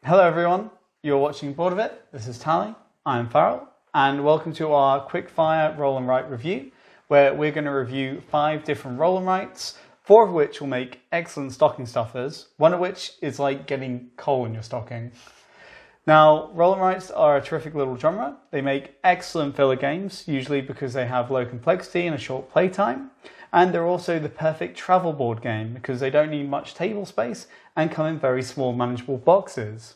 Hello everyone, you're watching Bored of It. This is Tally, I'm Farrell, and welcome to our quickfire roll and write review, where we're going to review 5 different roll and writes, 4 of which will make excellent stocking stuffers, one of which is like getting coal in your stocking. Now, roll and writes are a terrific little genre. They make excellent filler games, usually because they have low complexity and a short playtime. And they're also the perfect travel board game because they don't need much table space and come in very small manageable boxes.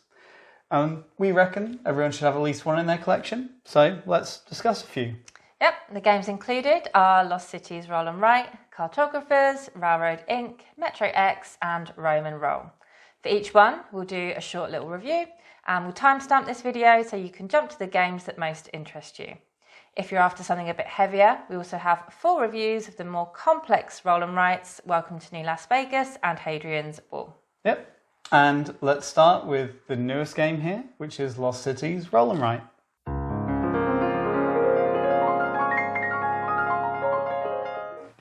We reckon everyone should have at least one in their collection, so let's discuss a few. Yep, the games included are Lost Cities Roll and Write, Cartographers, Railroad Inc., Metro X and Roman Roll. For each one, we'll do a short little review and we'll timestamp this video so you can jump to the games that most interest you. If you're after something a bit heavier, we also have full reviews of the more complex roll and writes, Welcome to New Las Vegas and Hadrian's Wall. Yep, and let's start with the newest game here, which is Lost Cities Roll and Write.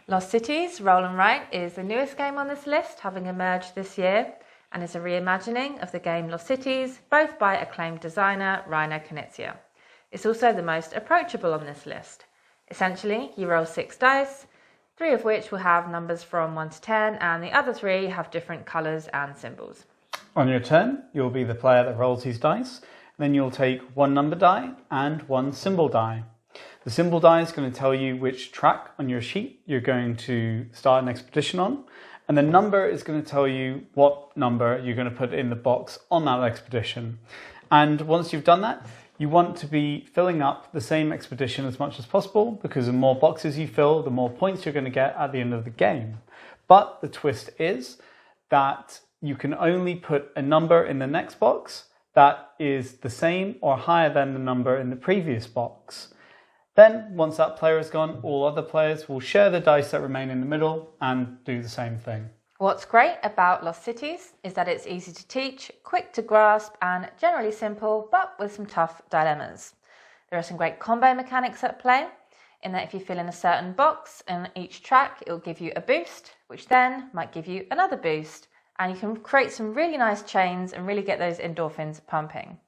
Lost Cities Roll and Write is the newest game on this list, having emerged this year, and is a reimagining of the game Lost Cities, both by acclaimed designer Reiner Knizia. It's also the most approachable on this list. Essentially, you roll 6 dice, 3 of which will have numbers from 1 to 10, and the other 3 have different colours and symbols. On your turn, you'll be the player that rolls these dice. Then you'll take 1 number die and 1 symbol die. The symbol die is going to tell you which track on your sheet you're going to start an expedition on. And the number is going to tell you what number you're going to put in the box on that expedition. And once you've done that, you want to be filling up the same expedition as much as possible because the more boxes you fill, the more points you're going to get at the end of the game. But the twist is that you can only put a number in the next box that is the same or higher than the number in the previous box. Then, once that player is gone, all other players will share the dice that remain in the middle and do the same thing. What's great about Lost Cities is that it's easy to teach, quick to grasp, and generally simple, but with some tough dilemmas. There are some great combo mechanics at play, in that if you fill in a certain box in each track, it will give you a boost, which then might give you another boost, and you can create some really nice chains and really get those endorphins pumping.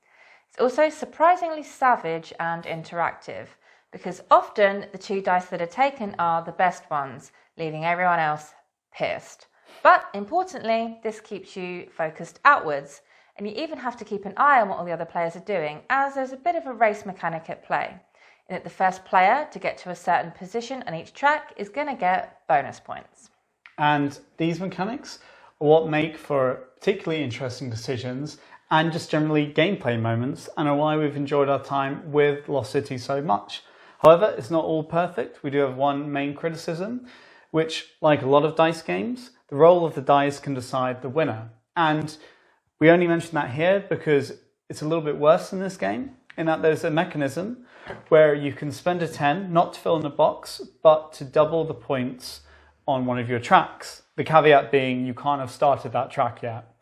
It's also surprisingly savage and interactive, because often the 2 dice that are taken are the best ones, leaving everyone else pissed. But importantly, this keeps you focused outwards, and you even have to keep an eye on what all the other players are doing, as there's a bit of a race mechanic at play, in that the first player to get to a certain position on each track is going to get bonus points. And these mechanics are what make for particularly interesting decisions and just generally gameplay moments, and are why we've enjoyed our time with Lost Cities so much. However, it's not all perfect. We do have one main criticism, which, like a lot of dice games, the roll of the dice can decide the winner. And we only mention that here because it's a little bit worse in this game, in that there's a mechanism where you can spend a 10 not to fill in a box, but to double the points on one of your tracks. The caveat being you can't have started that track yet.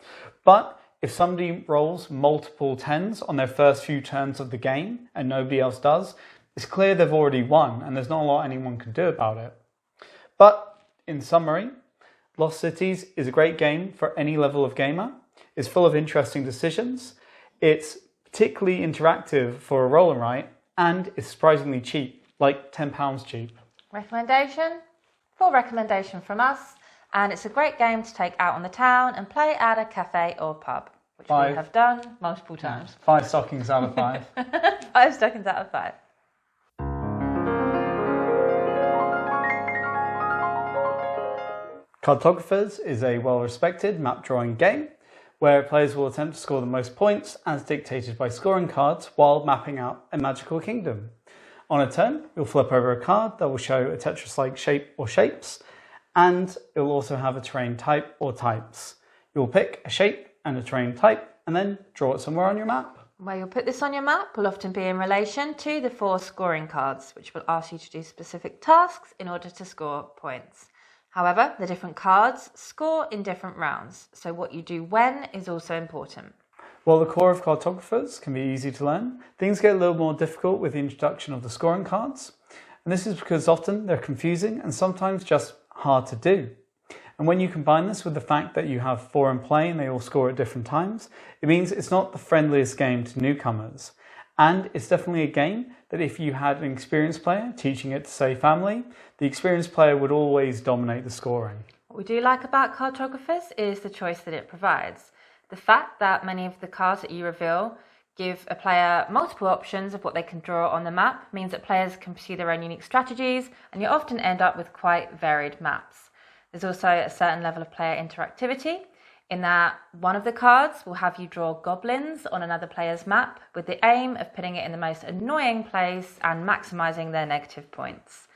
But if somebody rolls multiple 10s on their first few turns of the game and nobody else does, it's clear they've already won and there's not a lot anyone can do about it. But in summary, Lost Cities is a great game for any level of gamer. It's full of interesting decisions. It's particularly interactive for a roll and write, and it's surprisingly cheap, like £10 cheap. Recommendation? Full recommendation from us, and it's a great game to take out on the town and play at a cafe or pub, which we have done multiple times. 5 stockings out of 5. 5 stockings out of 5. Cartographers is a well-respected map drawing game where players will attempt to score the most points as dictated by scoring cards while mapping out a magical kingdom. On a turn, you'll flip over a card that will show a Tetris-like shape or shapes, and it will also have a terrain type or types. You'll pick a shape and a terrain type and then draw it somewhere on your map. Where you'll put this on your map will often be in relation to the 4 scoring cards, which will ask you to do specific tasks in order to score points. However, the different cards score in different rounds, so what you do when is also important. While the core of Cartographers can be easy to learn, things get a little more difficult with the introduction of the scoring cards, and this is because often they're confusing and sometimes just hard to do. And when you combine this with the fact that you have 4 in play and they all score at different times, it means it's not the friendliest game to newcomers. And it's definitely a game that if you had an experienced player teaching it to, say, family, the experienced player would always dominate the scoring. What we do like about Cartographers is the choice that it provides. The fact that many of the cards that you reveal give a player multiple options of what they can draw on the map means that players can pursue their own unique strategies, and you often end up with quite varied maps. There's also a certain level of player interactivity in that one of the cards will have you draw goblins on another player's map with the aim of putting it in the most annoying place and maximising their negative points.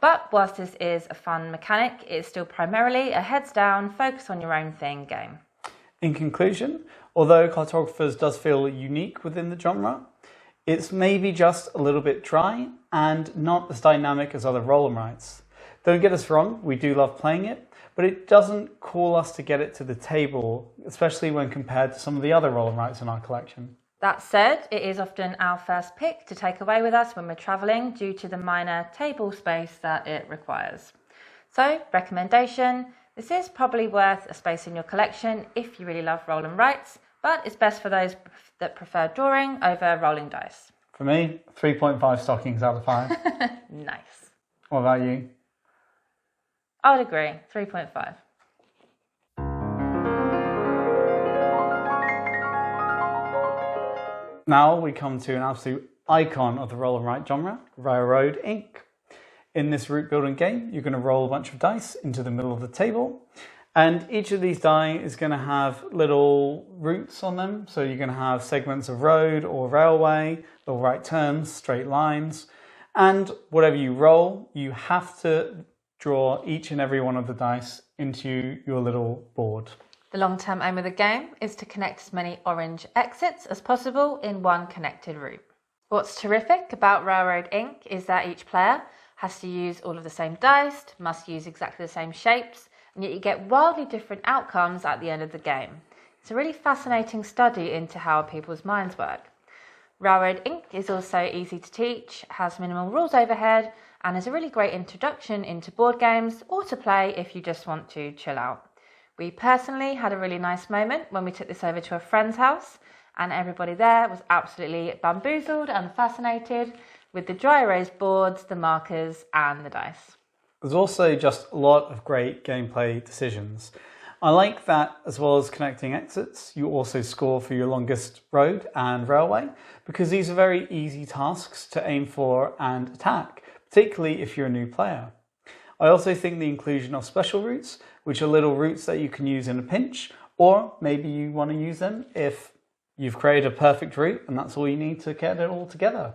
But whilst this is a fun mechanic, it's still primarily a heads down, focus on your own thing game. In conclusion, although Cartographers does feel unique within the genre, it's maybe just a little bit dry and not as dynamic as other roll and writes. Don't get us wrong, we do love playing it, but it doesn't call us to get it to the table, especially when compared to some of the other roll and writes in our collection. That said, it is often our first pick to take away with us when we're travelling due to the minor table space that it requires. So, recommendation, this is probably worth a space in your collection if you really love roll and writes, but it's best for those that prefer drawing over rolling dice. For me, 3.5 stockings out of 5. Nice. What about you? I would agree, 3.5. Now we come to an absolute icon of the roll and write genre, Railroad Ink. In this route building game, you're going to roll a bunch of dice into the middle of the table, and each of these die is going to have little routes on them. So you're going to have segments of road or railway, little right turns, straight lines, and whatever you roll, you have to draw each and every one of the dice into your little board. The long-term aim of the game is to connect as many orange exits as possible in one connected route. What's terrific about Railroad Ink is that each player has to use all of the same dice, must use exactly the same shapes, and yet you get wildly different outcomes at the end of the game. It's a really fascinating study into how people's minds work. Railroad Ink is also easy to teach, has minimal rules overhead, and is a really great introduction into board games or to play if you just want to chill out. We personally had a really nice moment when we took this over to a friend's house, and everybody there was absolutely bamboozled and fascinated with the dry erase boards, the markers, and the dice. There's also just a lot of great gameplay decisions. I like that as well as connecting exits, you also score for your longest road and railway, because these are very easy tasks to aim for and attack, particularly if you're a new player. I also think the inclusion of special routes, which are little routes that you can use in a pinch, or maybe you want to use them if you've created a perfect route and that's all you need to get it all together.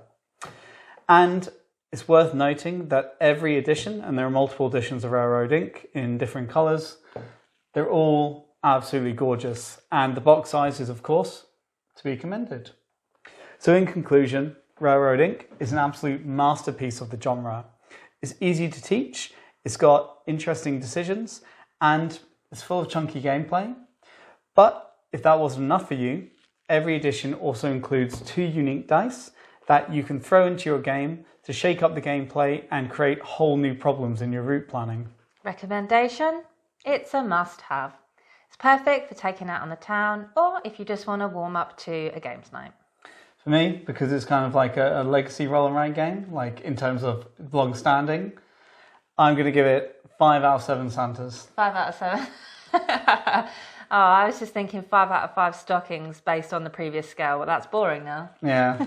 And it's worth noting that every edition, and there are multiple editions of Railroad Ink in different colours, they're all absolutely gorgeous, and the box size is, of course, to be commended. So in conclusion, Railroad Ink is an absolute masterpiece of the genre. It's easy to teach, it's got interesting decisions, and it's full of chunky gameplay. But if that wasn't enough for you, every edition also includes 2 unique dice that you can throw into your game to shake up the gameplay and create whole new problems in your route planning. Recommendation? It's a must-have. It's perfect for taking out on the town, or if you just want to warm up to a games night. For me, because it's kind of like a legacy roll and write game, like in terms of long standing, I'm going to give it 5 out of 7 Santas. 5 out of 7. Oh, I was just thinking 5 out of 5 stockings based on the previous scale, but that's boring now. Yeah.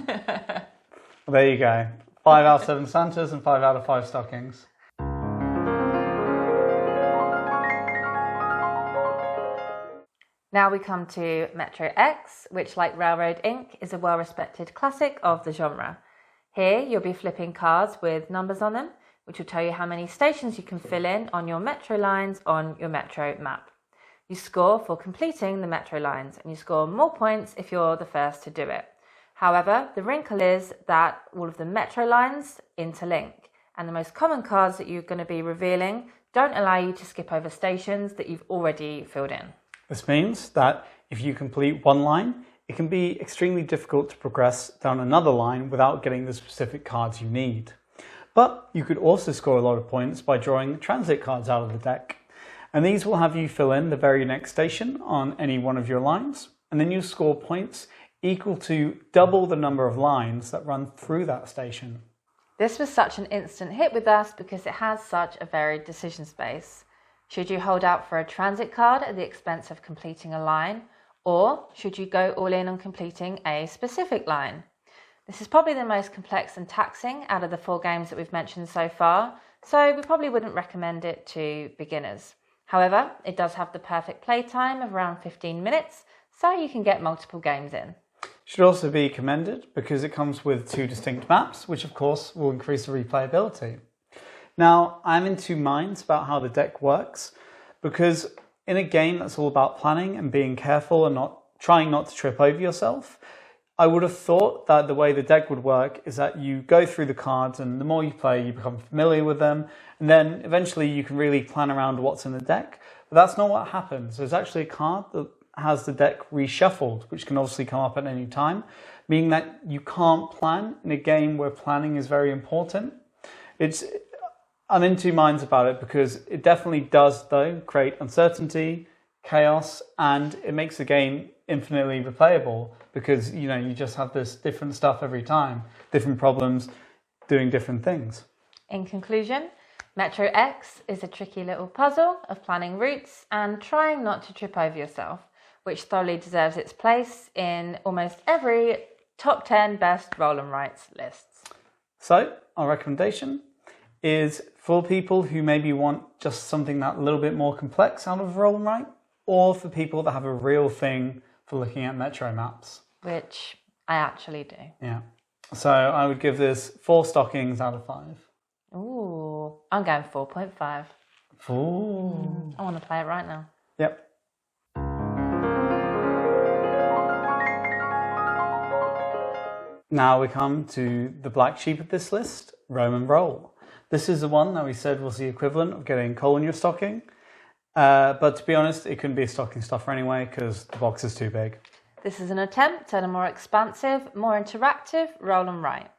Well, there you go. 5 out of 7 Santas and 5 out of 5 stockings. Now we come to Metro X, which, like Railroad Ink, is a well-respected classic of the genre. Here you'll be flipping cards with numbers on them, which will tell you how many stations you can fill in on your metro lines on your metro map. You score for completing the metro lines, and you score more points if you're the first to do it. However, the wrinkle is that all of the metro lines interlink, and the most common cards that you're going to be revealing don't allow you to skip over stations that you've already filled in. This means that if you complete one line, it can be extremely difficult to progress down another line without getting the specific cards you need. But you could also score a lot of points by drawing transit cards out of the deck. And these will have you fill in the very next station on any one of your lines, and then you score points equal to double the number of lines that run through that station. This was such an instant hit with us because it has such a varied decision space. Should you hold out for a transit card at the expense of completing a line, or should you go all in on completing a specific line? This is probably the most complex and taxing out of the 4 games that we've mentioned so far, so we probably wouldn't recommend it to beginners. However, it does have the perfect playtime of around 15 minutes, so you can get multiple games in. Should also be commended because it comes with 2 distinct maps, which of course will increase the replayability. Now, I'm in 2 minds about how the deck works, because in a game that's all about planning and being careful and trying not to trip over yourself, I would have thought that the way the deck would work is that you go through the cards, and the more you play, you become familiar with them, and then eventually you can really plan around what's in the deck. But that's not what happens. There's actually a card that has the deck reshuffled, which can obviously come up at any time, meaning that you can't plan in a game where planning is very important. I'm in 2 minds about it because it definitely does, though, create uncertainty, chaos, and it makes the game infinitely replayable because, you just have this different stuff every time, different problems, doing different things. In conclusion, Metro X is a tricky little puzzle of planning routes and trying not to trip over yourself, which thoroughly deserves its place in almost every top 10 best roll and writes lists. So, our recommendation is for people who maybe want just something that a little bit more complex out of roll and write, or for people that have a real thing for looking at Metro maps. Which I actually do. Yeah. So I would give this 4 stockings out of 5. Ooh, I'm going 4.5. Ooh. I want to play it right now. Yep. Now we come to the black sheep of this list, Roman roll. This is the one that we said was the equivalent of getting coal in your stocking. But to be honest, it couldn't be a stocking stuffer anyway because the box is too big. This is an attempt at a more expansive, more interactive roll and write.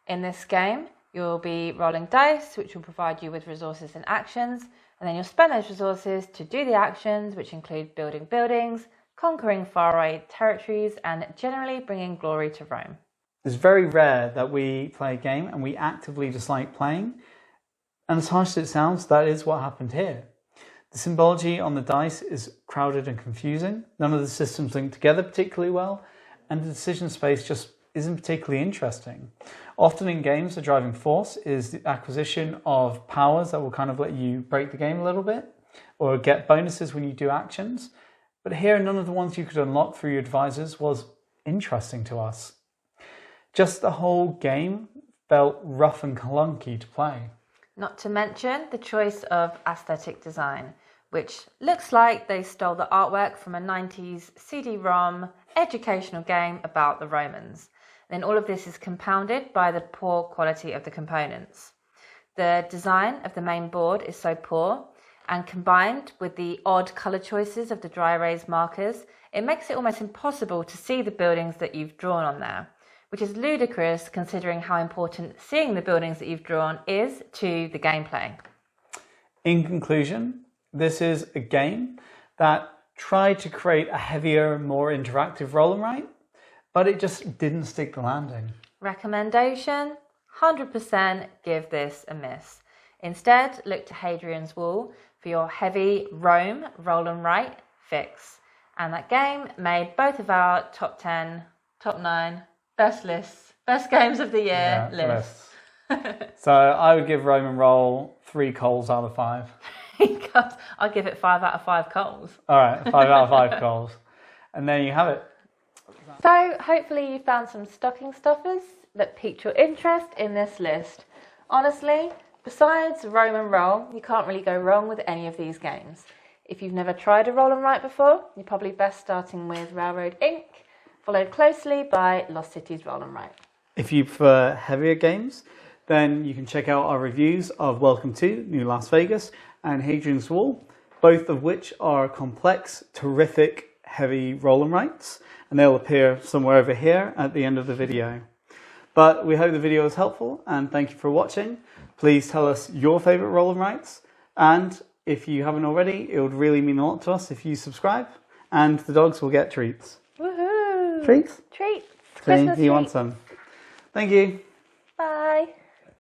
In this game, you'll be rolling dice, which will provide you with resources and actions, and then you'll spend those resources to do the actions, which include building buildings, conquering faraway territories, and generally bringing glory to Rome. It's very rare that we play a game and we actively dislike playing. And as harsh as it sounds, that is what happened here. The symbology on the dice is crowded and confusing. None of the systems link together particularly well, and the decision space just isn't particularly interesting. Often in games, the driving force is the acquisition of powers that will kind of let you break the game a little bit, or get bonuses when you do actions. But here, none of the ones you could unlock through your advisors was interesting to us. Just the whole game felt rough and clunky to play. Not to mention the choice of aesthetic design, which looks like they stole the artwork from a 90s CD-ROM educational game about the Romans. Then all of this is compounded by the poor quality of the components. The design of the main board is so poor, and combined with the odd colour choices of the dry erase markers, it makes it almost impossible to see the buildings that you've drawn on there, which is ludicrous considering how important seeing the buildings that you've drawn is to the gameplay. In conclusion, this is a game that tried to create a heavier, more interactive roll and write, but it just didn't stick the landing. Recommendation, 100% give this a miss. Instead, look to Hadrian's Wall for your heavy Rome roll and write fix. And that game made both of our top 10, top 9 best lists, best games of the year lists. So I would give Roman roll 3 coals out of 5. I'll give it 5 out of 5 coals. All right, 5 out of 5 coals. And there you have it. So hopefully you found some stocking stuffers that piqued your interest in this list. Honestly, besides Roman roll, you can't really go wrong with any of these games. If you've never tried a roll and write before, you're probably best starting with Railroad Inc., followed closely by Lost Cities roll and write. If you prefer heavier games, then you can check out our reviews of Welcome to New Las Vegas and Hadrian's Wall, both of which are complex, terrific, heavy roll and writes, and they'll appear somewhere over here at the end of the video. But we hope the video was helpful, and thank you for watching. Please tell us your favourite roll and writes, and if you haven't already, it would really mean a lot to us if you subscribe, and the dogs will get treats. Woohoo! Treats? Treats. See, Christmas he wants treats. some. Thank you. Bye.